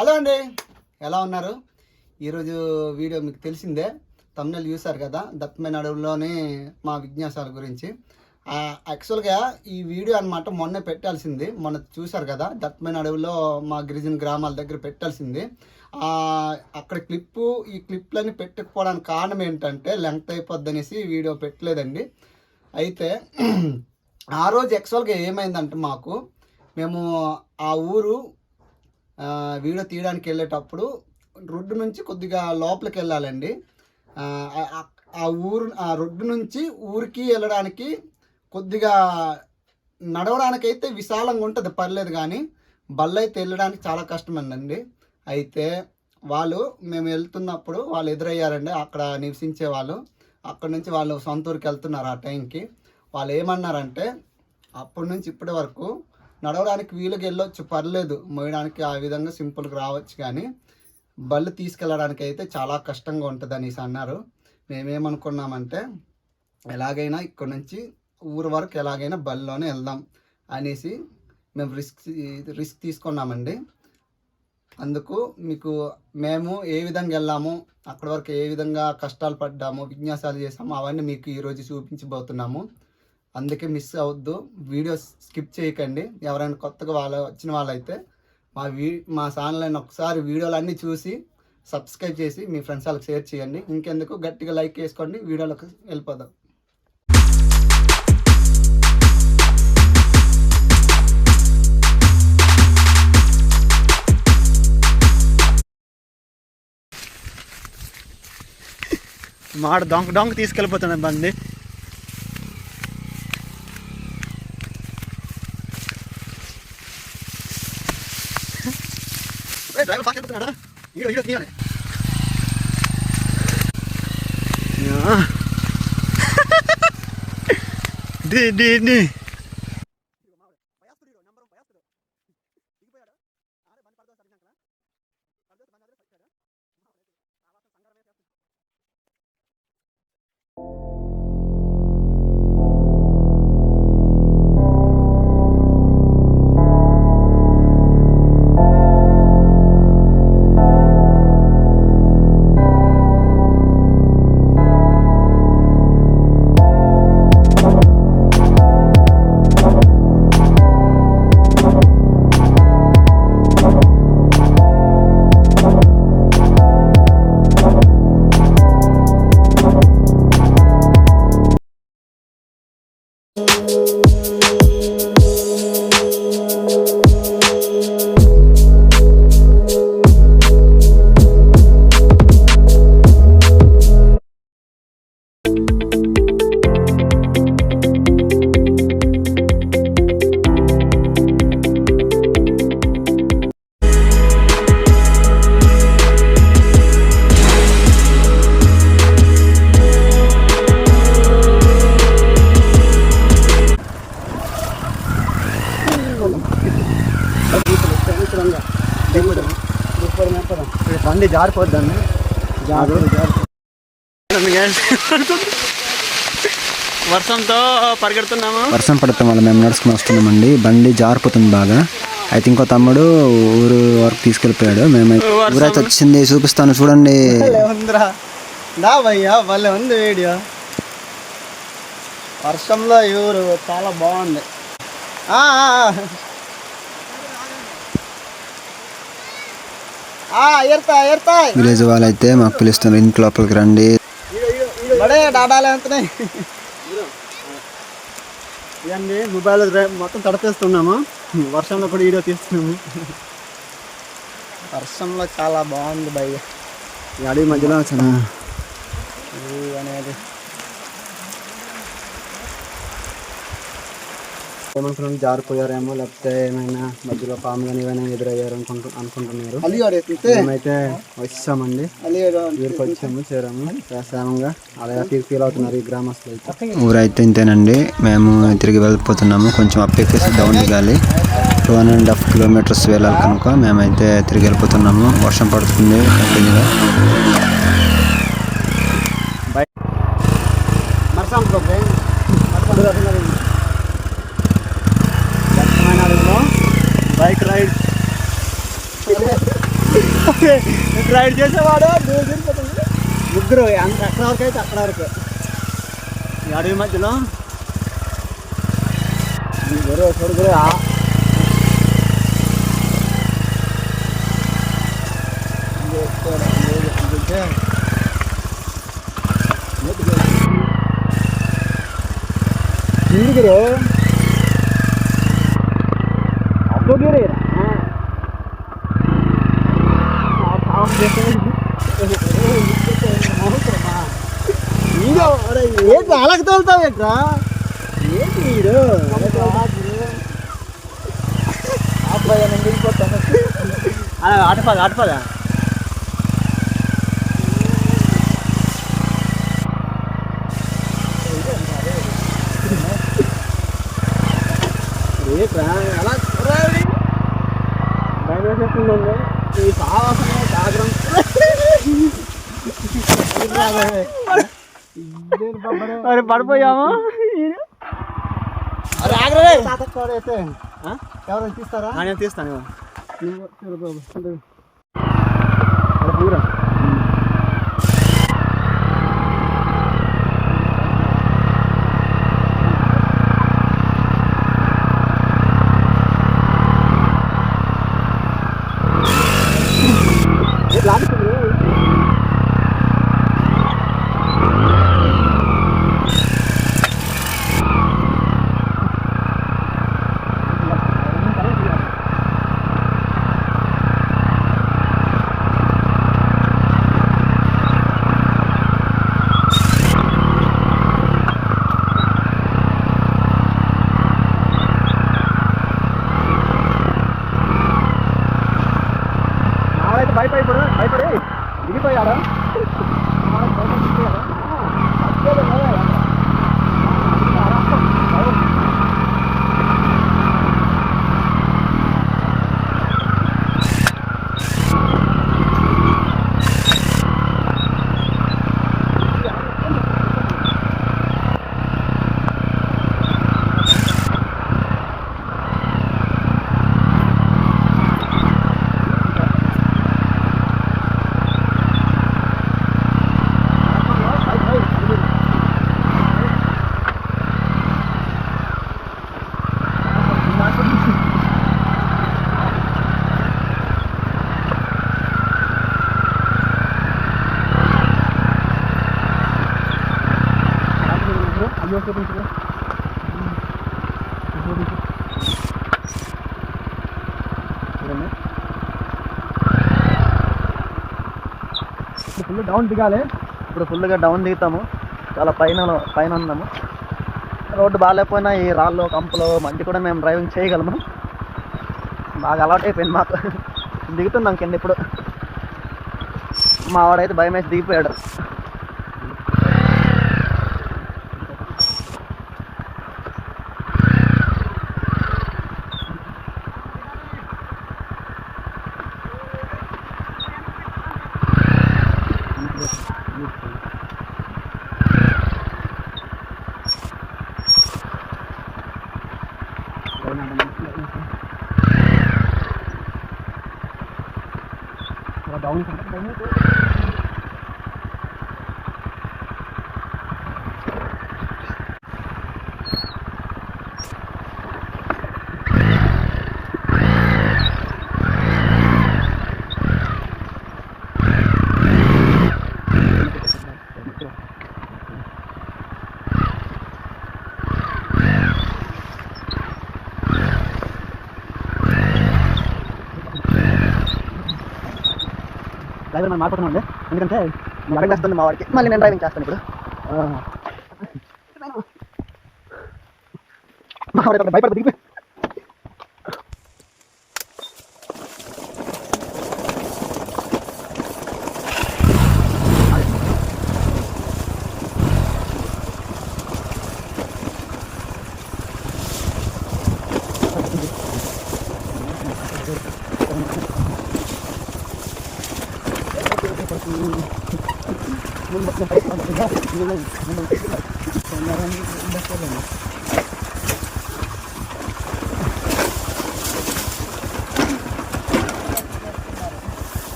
Hello అండి, ఎలా ఉన్నారు? ఈరోజు వీడియో మీకు తెలిసిందే, తమ్నెల్ చూసారు కదా, దత్తమైన అడవుల్లోని మా విజ్ఞాసాల గురించి. యాక్చువల్గా ఈ వీడియో అనమాట మొన్నే పెట్టాల్సింది. మొన్న చూసారు కదా, దత్తమైన అడవుల్లో మా గిరిజన గ్రామాల దగ్గర పెట్టాల్సింది. అక్కడ ఈ క్లిప్లన్నీ పెట్టకపోవడానికి కారణం ఏంటంటే లెంగ్త్ అయిపోద్ది అనేసి వీడియో పెట్టలేదండి. అయితే ఆ రోజు యాక్చువల్గా ఏమైందంటే మేము ఆ ఊరు వీడియో తీయడానికి వెళ్ళేటప్పుడు రోడ్డు నుంచి కొద్దిగా లోపలికి వెళ్ళాలండి. ఆ రోడ్డు నుంచి ఊరికి వెళ్ళడానికి కొద్దిగా నడవడానికైతే విశాలంగా ఉంటుంది, పర్లేదు. కానీ బళ్ళు అయితే వెళ్ళడానికి చాలా కష్టమండి. అయితే మేము వెళ్తున్నప్పుడు వాళ్ళు ఎదురయ్యారండి, అక్కడ నివసించే వాళ్ళు. అక్కడ నుంచి వాళ్ళు సొంత ఊరికి వెళ్తున్నారు. ఆ టైంకి వాళ్ళు ఏమన్నారంటే, అప్పటి నుంచి ఇప్పటి వరకు నడవడానికి వీలుగా వెళ్ళొచ్చు, పర్లేదు, మోయడానికి ఆ విధంగా సింపుల్గా రావచ్చు, కానీ బళ్ళు తీసుకెళ్ళడానికి అయితే చాలా కష్టంగా ఉంటుంది అనేసి అన్నారు. మేమేమనుకున్నామంటే, ఎలాగైనా ఇక్కడ నుంచి ఊరు వరకు ఎలాగైనా బళ్ళలోనే వెళ్దాం అనేసి మేము రిస్క్ తీసుకున్నామండి. అందుకు మేము ఏ విధంగా వెళ్ళాము, అక్కడి వరకు ఏ విధంగా కష్టాలు పడ్డాము, విన్యాసాలు చేసాము, అవన్నీ మీకు ఈరోజు చూపించబోతున్నాము. అందుకే మిస్ అవద్దు, వీడియో స్కిప్ చేయకండి. ఎవరైనా కొత్తగా వచ్చిన వాళ్ళైతే మా ఛానల్ని ఒకసారి వీడియోలన్నీ చూసి సబ్స్క్రైబ్ చేసి మీ ఫ్రెండ్స్ వాళ్ళకి షేర్ చేయండి. ఇంకెందుకు, గట్టిగా లైక్ చేసుకోండి. వీడియోలోకి వెళ్ళిపోదాం. మాడ దొంగ తీసుకెళ్ళిపోతున్నాడు బండి. Driver fast వెళ్తున్నాడా? డి బండి జారిపోద్దండి. వర్షంతో పరిగెడుతున్నాము. వర్షం పడతాం వల్ల మేము నడుచుకుని వస్తున్నామండి. బండి జారిపోతుంది బాగా. అయితే ఇంకో తమ్ముడు ఊరు వరకు తీసుకెళ్ళిపోయాడు. మేమైతే ఊరైతే వచ్చింది, చూపిస్తాను చూడండి. భలే ఉంది వీడియో. వర్షంలో ఈ ఊరు చాలా బాగుంది. విలేజ్ వాళ్ళైతే మాకు పిలుస్తున్నారు, ఇంటి లోపలికి రండి. ఇవన్నీ మొబైల్ మొత్తం తడిపేస్తున్నాము. వర్షంలో కూడా వీడియో తీస్తున్నాము. వర్షంలో చాలా బాగుంది భయ్య. ఈ అడవి మధ్యలో అనేది ఏమనుకున్నాం, జారిపోయారేమో, లేకపోతే ఏమైనా మధ్యలో పాము కానీ ఏమైనా ఎదురయ్యారు అనుకుంటున్నారు. మేమైతే వచ్చామండి, ఊరికి వచ్చాము, చేరాము. క్షేమంగా అలా ఫీల్ అవుతున్నారు ఈ గ్రామస్తులు అయితే. ఊరైతే ఇంతేనండి. మేము తిరిగి వెళ్ళిపోతున్నాము. కొంచెం అప్ ఎక్కేసి డౌన్ దిగాలి. 2.5 కిలోమీటర్స్ వెళ్ళాలి కనుక మేమైతే తిరిగి వెళ్ళిపోతున్నాము. వర్షం పడుతుంది కంటిన్యూగా. బైక్ రైడ్ రైడ్ చేసేవాడు ముగ్గురు అక్కడ వరకు అయితే అక్కడ వరకు ఈ అడవి మధ్యలో గురు చూడు గురు అబ్బోగిరే ఏంటి అలాగ తోలుతావు ఎట్రా ఏంటి మీరు అలా ఆటపదా రేట్రా అలా భయమేసేస్తుందండి ఈ సావాసమే జాగ్రత్త మరి పడిపోయాము అయితే ఎవరైనా తీస్తారా? నేను తీస్తాను భయపడి దిగిపోయాడా ఇప్పుడు ఫుల్ డౌన్ దిగాలి. ఇప్పుడు ఫుల్గా డౌన్ దిగుతాము. చాలా పైన ఉన్నాము. రోడ్డు బాగాలేకపోయినా ఈ రాళ్ళు కంపులు మంచి కూడా మేము డ్రైవింగ్ చేయగలము. బాగా అలవాటు అయిపోయింది మాకు. దిగుతున్నాం కింద. ఇప్పుడు మా వాడైతే భయం వేసి దిగిపోయాడు. డౌన్ డ్రైవర్ మనం మారిపోతున్నాం అండి. ఎందుకంటే అడగ వేస్తుంది మా వాడికి. మళ్ళీ నేను డ్రైవింగ్ చేస్తాను ఇప్పుడు. మా వాడు భయపడి దిగిపోయి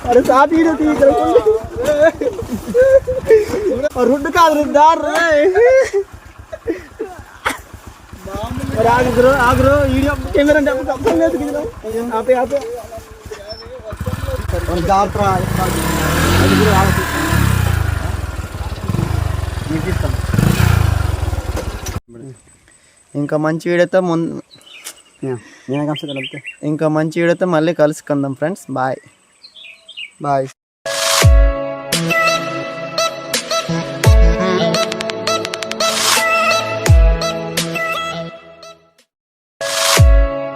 अरे साथ ही रहती है और रुड का रुदार और आग रो वीडियो कैमरा जब कब ले तो किधर आप और जात्रा ఇంకా మంచి వీడియోతో ఇంకా మంచి వీడియోతో మళ్ళీ కలుసుకుందాం ఫ్రెండ్స్. బాయ్.